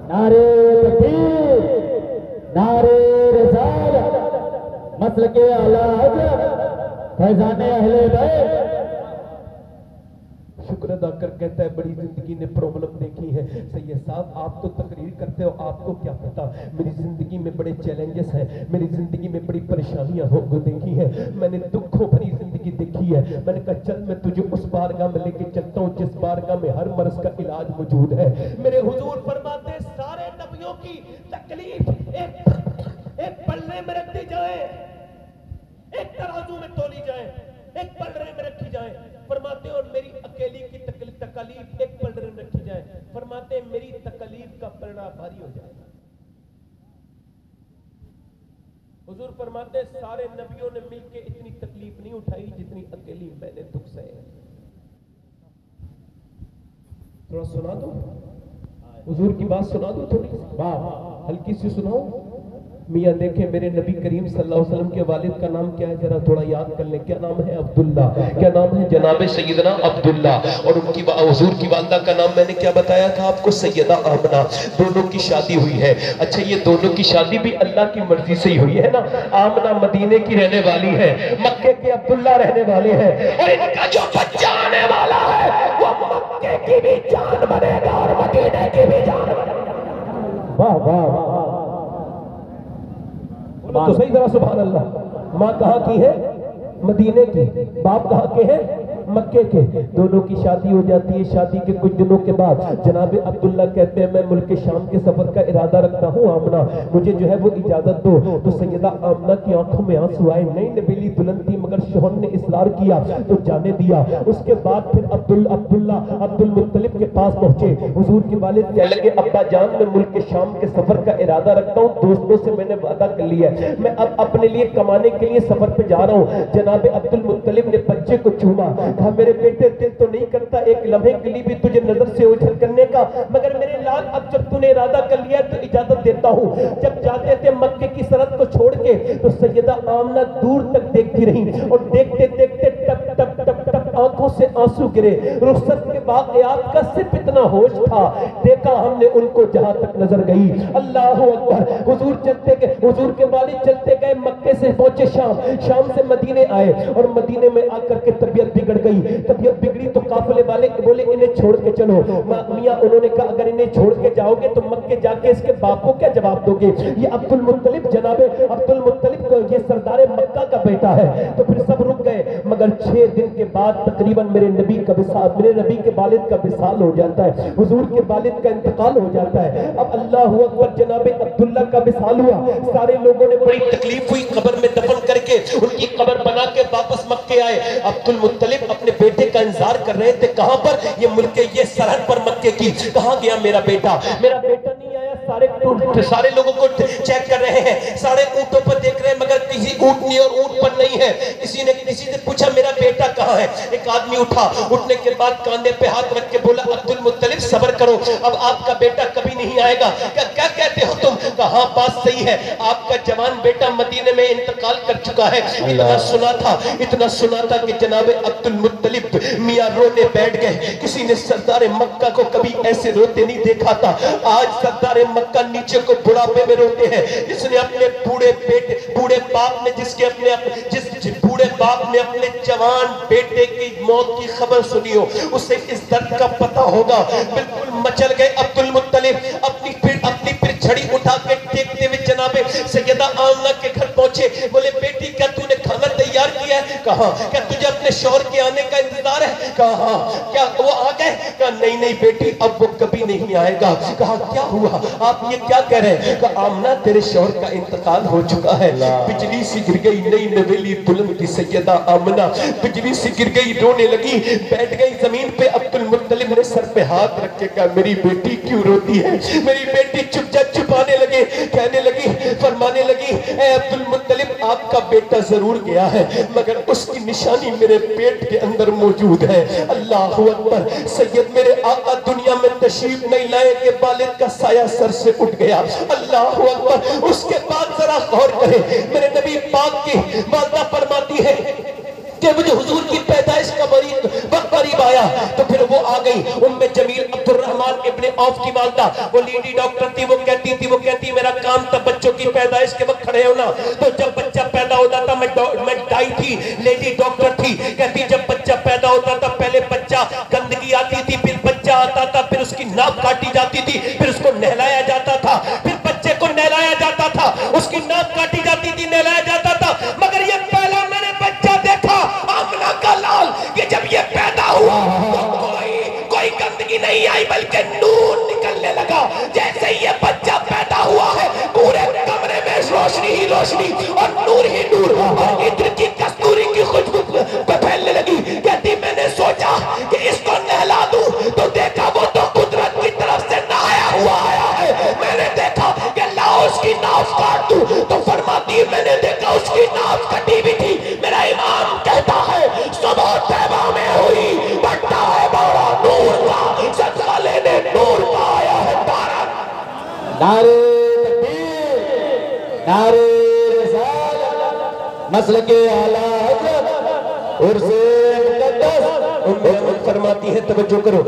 नारे तकबीर, नारे रिसालत, मसलके आला हज़रत, फैज़ाने अहले बैत। शुक्र अदा कर कहता है बड़ी जिंदगी ने प्रॉब्लम देखी है। सैयद साहब आप तो तकरीर करते हो, आपको क्या पता मेरी जिंदगी में बड़े चैलेंजेस हैं, मेरी जिंदगी में बड़ी परेशानियां हो देखी है, मैंने दुखों भरी जिंदगी देखी है। मैंने कहा चल मैं तुझे उस बारगाह में लेके चलता हूँ जिस बारगाह में हर मर्ज का इलाज मौजूद है। मेरे हुजूर फरमाते सारे नबियों की तकलीफ एक पल्ले में रख दी जाए, एक तराजू में तोली जाए। एक पलड़े में रखी जाए। फरमाते और मेरी अकेली की तकलीफ एक पलड़े में रखी जाए। फरमाते मेरी तकलीफ का पलड़ा भारी हो जाएगा। हुजूर फरमाते सारे नबियों ने मिलकर इतनी तकलीफ नहीं उठाई जितनी अकेली मैंने दुख सहे। थोड़ा सुना दो हुजूर की बात, सुना दो थोड़ी वाह हल्की सी सुनाओ। मियाँ देखें मेरे नबी करीम सल्लल्लाहु अलैहि वसल्लम के वालिद का नाम क्या है, जरा थोड़ा याद कर लें। क्या नाम है? अब्दुल्ला। क्या नाम है? जनाब सैयदना अब्दुल्ला। और उनकी हुजूर की वालदा का नाम मैंने क्या बताया था आपको? सैयदा आमना। दोनों की शादी हुई है। अच्छा ये दोनों की शादी भी अल्लाह की मर्जी से ही हुई है ना। आमना मदीने की रहने वाली है, मक्के के अब्दुल्ला रहने वाले हैं, और इनका जो बच्चा आने वाला है वो मक्के की भी जान बनेगा और मदीने की भी जान बनेगा। वाह वाह तो सही तरह सुभान अल्लाह। माँ कहाँ की है? मदीने की। बाप कहाँ के हैं? मक्के के। दोनों की शादी हो जाती है। शादी के कुछ दिनों के बाद जनाब अब्दुल्ला कहते हैं मैं मुल्क शाम के सफर का इरादा रखता हूँ, आमना मुझे जो है वो इजाजत दो। तो सैयदा आमना की आंखों में आंसू आए। नई नबीली दुल्हन थी मगर शोहर ने इसरार किया तो जाने दिया। उसके बाद फिर अब्दुल मुत्तलिब के पास पहुंचे। हुजूर के वालिद कहने लगे अब्बा जान मैं मुल्क शाम के सफर का इरादा रखता हूँ, दोस्तों से मैंने वादा कर लिया है, मैं अब अपने लिए कमाने के लिए सफर पे जा रहा हूँ। जनाब अब्दुल मुत्तलिब ने बच्चे को चूमा, कहा मेरे बेटे दिल तो नहीं करता एक लम्हे के लिए भी तुझे नजर से ओझल करने का, मगर मेरे लाल अब जब तूने इरादा कर लिया तो इजाजत देता हूँ। जब जाते थे मक्के की सरहद को छोड़ के तो सैयदा आमना दूर तक देखती रही और देखते देखते टप टप टप टप आंखों से आंसू गिरे। रुखसत के वाक़यात का सिर्फ इतना होश था, देखा हमने उनको जहां तक नजर गई। अल्लाह अकबर। हुजूर चलते गए, हुजूर के वालिद चलते गए, मक्के से पहुंचे शाम से मदीने आए और मदीने में आकर के तबीयत बिगड़ गई। तबीयत बिगड़ी तो काफिले वाले बोले इन्हें छोड़ के चलो। मियां उन्होंने कहा अगर इन्हें छोड़ के जाओगे तो मक्के जाके इसके बाप को क्या जवाब दोगे? ये अब्दुल मुत्तलिब जनाबे अब्दुल मुत्तलिब को ये सरदारे मक्का का बेटा है। तो फिर सब रुक गए, मगर 6 दिन के बाद तकरीबन मेरे नबी के वालिद का विसाल हो जाता है, हुजूर के वालिद का इंतकाल हो जाता है। अब अल्लाह अकबर जनाबे अब्दुल्ला का विसाल हुआ। सारे लोगों ने बड़ी तकलीफ हुई, कब्र में दफन करके उनकी कब्र बना के वापस मक्के आए। अब्दुल मुत्तलिब अपने बेटे का इंतजार कर रहे थे। कहां पर? ये मुल्क ये सरहद पर मक्के की। कहां गया मेरा बेटा? मेरा बेटा नहीं आया। सारे लोगों को चेक कर रहे हैं, सारे ऊंटों पर देख रहे हैं मगर किसी ऊंटनी और ऊंट पर नहीं है। किसी से पूछा मेरा बेटा कहां है? एक आदमी उठा, उठने के बाद कांधे पे हाथ रख के बोला अब्दुल मुत्तलिब सब्र करो, अब आपका बेटा कभी नहीं आएगा। क्या कहते हो तुम? कहा बात सही है, आपका जवान बेटा मदीने में इंतकाल कर चुका है। इतना सुना था कि जनाबे अब्दुल मुत्तलिब मियां रोने बैठ गए। किसी ने सरदार मक्का को कभी ऐसे रोते नहीं देखा था। आज सरदार मक्का नीचे को बुढ़ापे में रोते हैं। जिसने अपने बूढ़े बाप ने जिस बूढ़े बाप ने अपने जवान बेटे की मौत की खबर सुनी हो, उसे इस दर्द का पता होगा। बिल्कुल मचल गए अब्दुल मुत्तलिब। अपनी फिर छड़ी उठा के टेकते हुए जनाबे सैयदा आमना के घर पहुंचे। बोले बेटी क्या तूने खाना तैयार किया है? कहा क्या तुझे अपने शौहर के आने का इंतजार है? कहा क्या वो आ गए? कहा नहीं बेटी अब वो कभी नहीं आएगा। कहा क्या हुआ? आप ये क्या कह रहे हैं? कहा आमना तेरे शौहर का इंतकाल हो चुका है। बिजली सी गिर गई, नई नवेली दुल्हन की सैयदा आमना बिजली सी गिर गई, रोने लगी, बैठ गई जमीन पे। अब्दुल मुत्तलिब ने सर पे हाथ रख के कहा मेरी बेटी क्यों रोती है? मेरी बेटी छुपाने लगे, कहने लगी, फरमाने लगी ऐ अब्दुल मुत्तलिब आपका बेटा जरूर गया है मगर उसकी निशानी मेरे पेट के अंदर मौजूद है। अल्लाह अकबर। सैयद मेरे आका दुनिया में तशरीफ नहीं लाए कि वालिद का साया सर से उठ गया। अल्लाह अकबर। उसके बाद जरा गौर करें, मेरे नबी पाक की वालदा फरमाती है कि मुझे हुजूर की पैदाइश का वक्त करीब आया तो फिर वो आ गई उम्मे जमील अब्दुल रहमान इब्ने औफ की वालदा। वो लेडी डॉक्टर थी, वो कहती मेरा काम था बच्चों की पैदाइश के वक्त खड़े होना। तो जब बच्चा पैदा होता था मैं दाई थी, लेडी डॉक्टर थी। कहती जब बच्चा पैदा होता था पहले बच्चा गंदगी आती थी, फिर बच्चा आता था, फिर उसकी नाक काटी जाती थी, फिर उसको नहलाया जाता था, फिर बच्चे को नहलाया जाता था, उसकी नाक काटी जाती थी, नहलाया जाता था। मगर ये पहला मैंने बच्चा देखा आमना का लाल कि जब ये पैदा हुआ तो कोई गंदगी नहीं आई बल्कि नूर निकलने लगा। जैसे ये बच्चा पैदा हुआ है पूरे कमरे में रोशनी ही रोशनी और नूर ही नूर और इत्र की कस्तूरी की खुशबू नारे तकबीर, नारे रिसालत, मसलके आला हज़रत उर्से मुक़द्दस। उम्मे अमन फरमाती है, तवज्जो करो,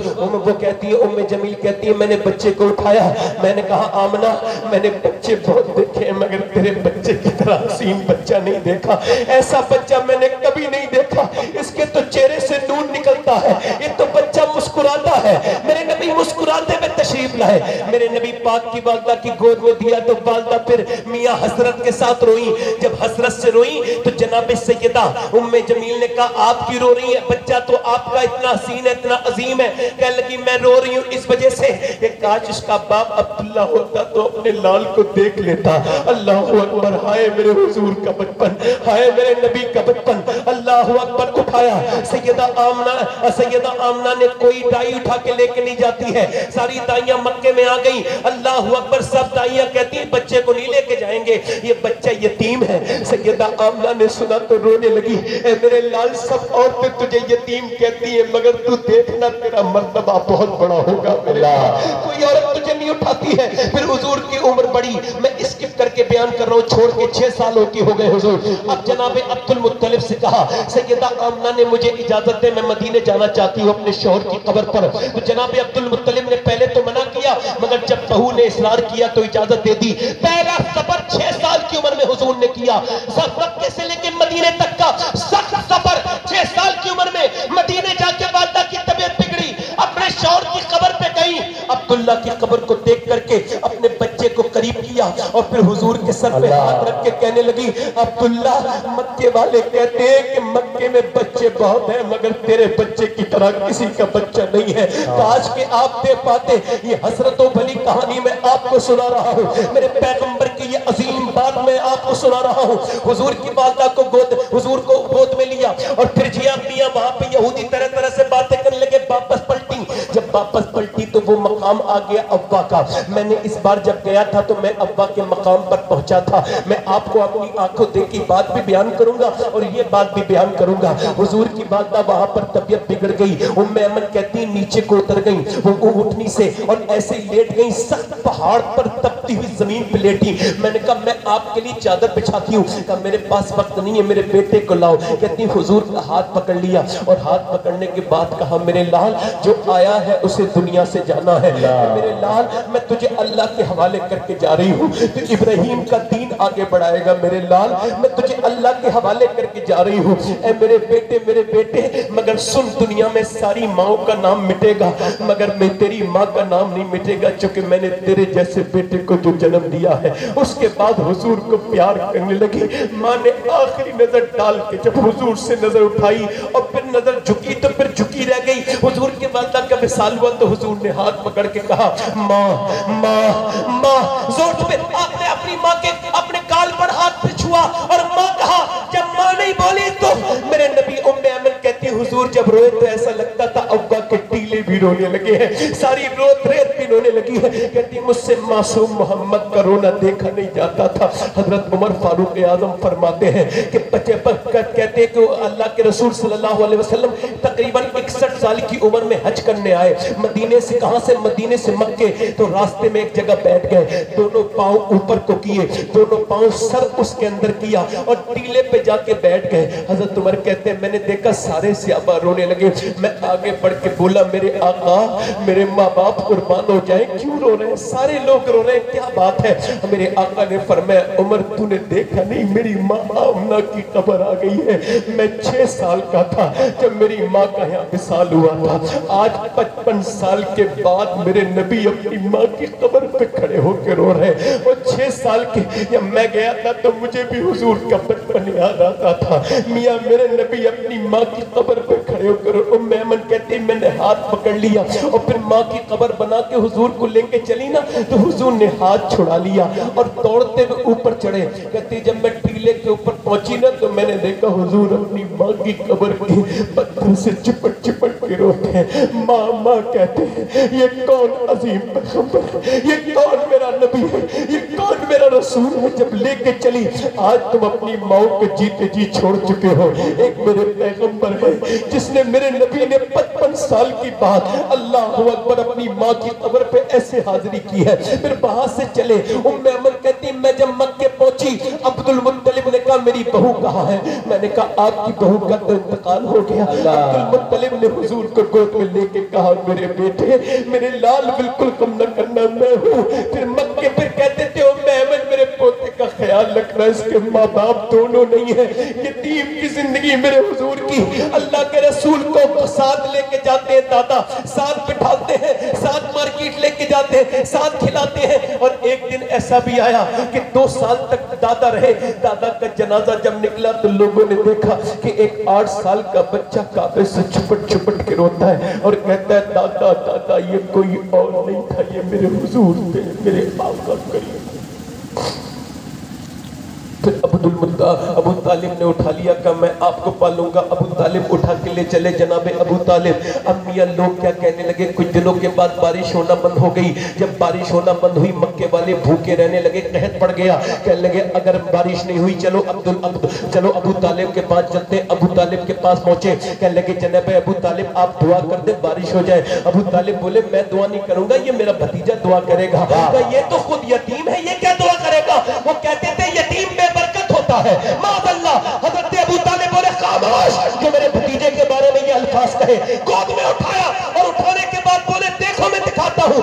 वो कहती है, उम्मे जमील कहती है, मैंने बच्चे को उठाया, मैंने कहा आमना मैंने बच्चे बहुत देखे मगर तेरे बच्चे की तरह हसीन बच्चा नहीं देखा, ऐसा बच्चा मैंने कभी नहीं देखा, इसके तो चेहरे से नूर निकलता है, ये तो बच्चा मुस्कुराता है। मेरे नबी मुस्कुराते में तशरीफ लाए, मेरे नबी पाक की वालदा की गोद में दिया तो वालदा फिर मियां हसरत के साथ रोई। जब हसरत से रोई तो जनाब सैयदा उम्मे जमील ने कहा आप क्यों रो रही है, बच्चा तो आपका इतना हसीन है, इतना अजीम है। कहने लगी मैं रो रही हूँ इस वजह से कि काश इसका बाप अब्दुल्ला होता तो अपने लाल को देख लेता। अल्लाह अकबर, हाय मेरे हुजूर का बचपन, हाय मेरे नबी का बचपन। अल्लाह अकबर, उठाया सैयदा आमना ने कोई दाई उठा के लेके नहीं जाती है, सारी दाइयां मक्के में आ गई। अल्लाह अकबर, सब दाइयां कहती है बच्चे को नहीं लेके जाएंगे, ये बच्चा यतीम है। सैयदा आमना ने सुना तो रोने लगी, ए मेरे लाल सब औरतें तुझे यतीम कहती है मगर तू देखना तेरा मर्तबा बहुत बड़ा होगा, कोई औरत तुझे नहीं उठाती है। फिर हुजूर की उम्र बढ़ी, मैं स्किप करके बयान कर रहा हूँ, छोड़ के 6 सालों की हो गए हुजूर। अब जनाब अब्दुल मुत्तलिब से कहा सैयदा आमना ने मुझे इजाजत दे, मैं मदीने जाना चाहती हूँ अपने शौहर की कब्र पर। तो जनाब अब्दुल मुत्तलिब ने पहले तो मना किया मगर जब बहू ने इसरार किया तो इजाजत दे दी। पहला सफर 6 साल की उम्र में हुजूर ने किया, मक्के से लेकर मदीने तक का सख्त सफर 6 साल की उम्र में। मदीने जाके वालदा की तबीयत बिगड़ी, अपने शौहर की कब्र पे गई, अब्दुल्ला की कब्र को देख करके अपने बच्चे को करीब किया और फिर हुजूर के सर पे हाथ रख के कहने लगी अब्दुल्ला, मक्के वाले कहते हैं कि मक्के में बच्चे बहुत हैं मगर तेरे बच्चे की तरह किसी का बच्चा नहीं है, काश के आप दे पाते। ये हसरतों भली कहानी मैं आपको सुना रहा हूँ, मेरे पैगंबर की ये अजीम बात मैं आपको सुना रहा हूँ। हुजूर की वालदा को हुजूर को गोद में लिया और फिर जिया मियां वहां पे यहूदी तरह तरह से बातें करने लगे। वापस पलटी, जब वापस पलटी तो वो मकाम आ गया अब्बा का। मैंने इस बार जब गया था तो मैं अब्बा के मकाम पर पहुंचा था। मैं आपको अपनी आंखों देखी बात भी बयान करूंगा और ये बात भी बयान करूंगा। हुजूर की वालदा वहां पर तबीयत बिगड़ गई, उम्मे अमन कहती नीचे को उतर गई वो उठनी से और ऐसे लेट गई, सख्त पहाड़ पर तपती हुई जमीन पे लेटी। मैंने कहा मैं आपके लिए चादर बिछाती हूँ, कहा मेरे पास वक्त नहीं है, मेरे बेटे को लाओ। कहती हुजूर का हाथ पकड़ लिया और हाथ पकड़ने के बाद कहा मेरे लाल जो आया है उसे दुनिया से जाना है, मेरे लाल मैं तुझे अल्लाह के हवाले करके जा रही हूँ, तो इब्राहिम का दीन आगे बढ़ाएगा, मेरे लाल मैं तुझे अल्लाह के हवाले करके जा रही हूँ। ए मेरे बेटे मगर सुन, दुनिया में सारी माओ का नाम मिटेगा मगर मैं तेरी माँ का नाम नहीं मिटेगा, क्योंकि मैंने तेरे जैसे बेटे को जो जन्म दिया है। उसके बाद हुजूर को प्यार करने लगी। माँ ने आखिरी नजर डाल के जब हुजूर से नजर उठाई और फिर नजर झुकी तो फिर झुकी रह गई। हुजूर के वालदा का विसाल हुआ तो हुजूर ने हाथ पकड़ के कहा माँ माँ माँ, जोर पे आपने अपनी माँ के अपने गाल पर हाथ छुआ और माँ कहा। जब माँ नहीं बोली तो मेरे नबी उम्मे अमन कहती हुजूर जब रोए तो ऐसा लगता था अब्बा के टीले भी रोने लगे हैं, सारी रेत भी रोने लगी है। कहती मुझसे मासूम मोहम्मद का रोना देखा नहीं जाता था। हजरत उमर फारूक आजम फरमाते हैं कि बच्चे पर कहते हैं कि अल्लाह के रसूल सल्लल्लाहु अलैहि वसल्लम तकरीबन 61 साल की उम्र में हज करने आए। मदीने से कहां से? मदीने से मक्के। तो रास्ते में एक जगह बैठ गए, दोनों पांव ऊपर को किए, दोनों पांव सर उसके अंदर किया और टीले पे जाके बैठ गए। हजरत उमर कहते हैं मैंने देखा सारे सहाबा रोने लगे। मैं आगे बढ़ के बोला मेरे आका, मेरे माँ बाप कुर्बान हो जाए, क्यों रो रहे हैं? सारे लोग रो रहे हैं, क्या बात है? मेरे आका ने फरमाया उमर तूने देखा नहीं, मेरी माँ आमना की कब्र आ गई है। मैं 6 साल का था जब मेरी माँ का यहाँ विसाल हुआ था। आज 55 साल के बाद मेरे नबी अपनी माँ की कब्र पे खड़े होकर रो रहे हैं। और 6 साल के जब मैं गया था तो मुझे भी हुजूर का बचपन याद आता था। मियाँ मेरे नबी अपनी माँ की कब्र पे खड़े होकर, उम्मे अमन कहती मैंने हाथ पकड़ लिया और फिर माँ की कब्र बना के हुजूर को लेके चली ना तो हुजूर ने हाथ छुड़ा लिया और दौड़ते हुए ऊपर चढ़े। कहती जब मैं टीले के ऊपर पहुंची ना तो मैंने देखा हुजूर अपनी माँ की कब्र की पत्थर से चिपट चिपट के रोते हैं। माँ माँ कहते हैं ये कौन अजीम पैगंबर, ये कौन मेरा नबी है, ये कौन मेरा रसूल है जब लेके चली। आज तुम अपनी माँ को जीते जी छोड़ चुके हो। एक मेरे पैगंबर है जिसने मेरे नबी ने 55 साल की बात अल्लाह अकबर अपनी माँ की कब्र पे ऐसे हाजिरी की है। फिर वहां से चले, उम्मे अमन कहती मैं जब मक्के पहुंची, अब्दुल मुत्तलिब ने कहा मेरी बहू कहाँ है? मैंने कहा आपकी बहू का तो इंतकाल हो गया। अब्दुल मुत्तलिब ने हुजूर को गोद में लेके कहा मेरे बेटे, मेरे लाल बिल्कुल कम न करना, मैं हूँ। फिर मक्के पे कहते थे उम्मे अमन मेरे पोते का ख्याल रखना, इसके माँ बाप दोनों नहीं है, यतीम की जिंदगी मेरे हुजूर की। अल्लाह के रसूल को साथ लेके जाते हैं, दादा साथ बिठाते हैं, साथ मार्केट लेके जाते हैं, साथ खिलाते हैं। और एक दिन ऐसा भी आया कि 2 साल तक दादा रहे। दादा का जनाजा जब निकला तो लोगों ने देखा कि एक 8 साल का बच्चा काबे से छुपट छुपट के रोता है और कहता है दादा दादा ये कोई और नहीं था, ये मेरे हुजूर थे, मेरे आका करीम। फिर अबू तालिब ने उठा लिया, कहा मैं आपको पालूंगा। अबू तालिब उठा के ले चले जनाबे अबू तालिब। अब मियां लोग क्या कहने लगे, कुछ दिनों के बाद बारिश होना बंद हो गई। जब बारिश होना बंद हुई मक्के वाले भूखे रहने लगे, कहत पड़ गया। कहने लगे अगर बारिश नहीं हुई चलो चलो अबू तालिब के पास चलते। अबू तालिब के पास पहुंचे, कहने लगे जनाबे अबू तालिब आप दुआ कर दे बारिश हो जाए। अबू तालिब बोले मैं दुआ नहीं करूंगा, ये मेरा भतीजा दुआ करेगा। ये तो खुद यतीम है, ये क्या दुआ करेगा? वो कहते थे यतीम में बरकत होता है। माज़अल्लाह हज़रत अबू तालिब बोले खामोश, जो मेरे भतीजे के बारे में ये अल्फाज कहे। गोद में उठाया और उठाने के बाद बोले देखो मैं दिखाता हूँ।